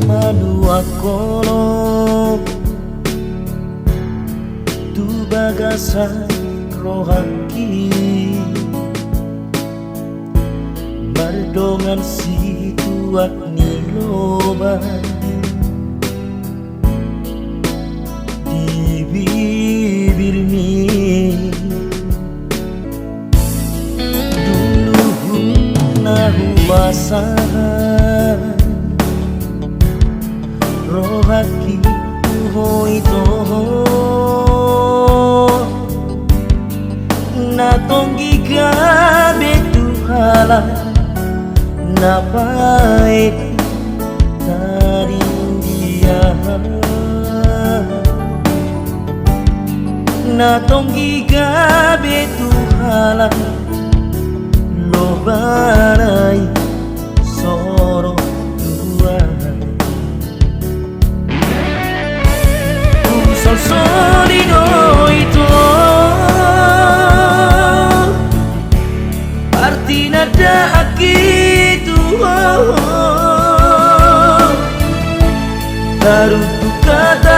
manua kono tu bagasa rohaki bardongan si tuak ni loba di bibirmi dulu nahu basahan rohaki hoi toho na tonggi gabe tuhala na pait dari dia na tonggi gabe tuhala lo barai soro dua sol solino itu arti nada akitu baru tu kata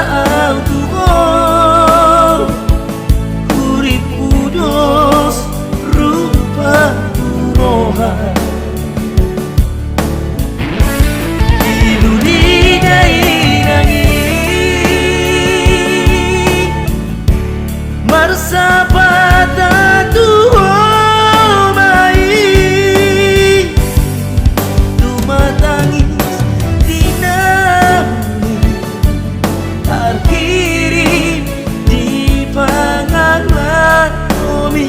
aku urip kudos rupa roha iluni marsapata tu mai tu matangis dinami terkirim di pangalan kami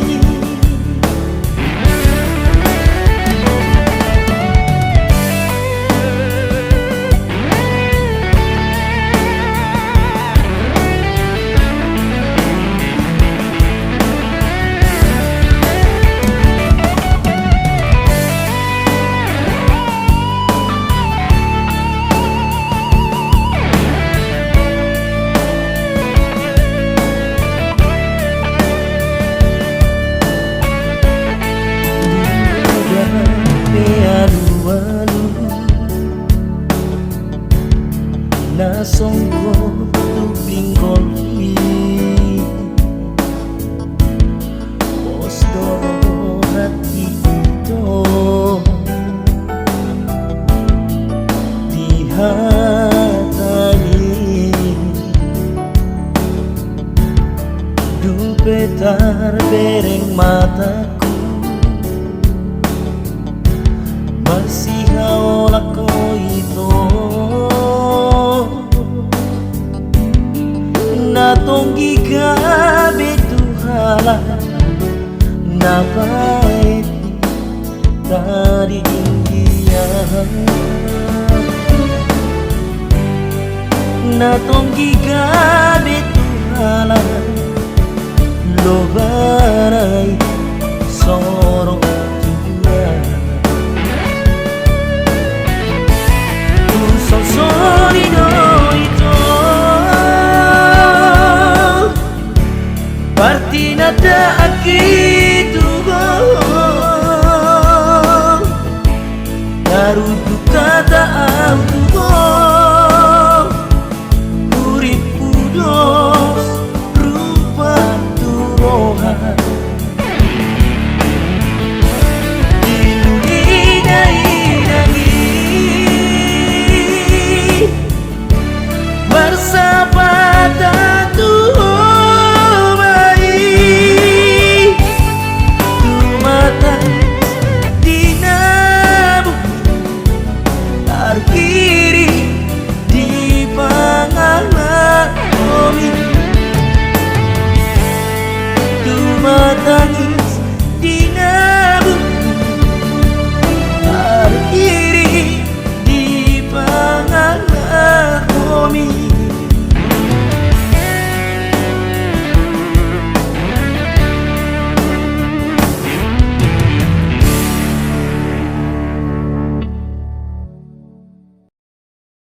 na songko tubing kolhi posto hati itu dihatani dupetar bereng mataku masih haolak ko itu na tonggi gabe tuhala na pait dari India na tonggi gabe tuhala lo barai soro solino itu parti nada akitu baru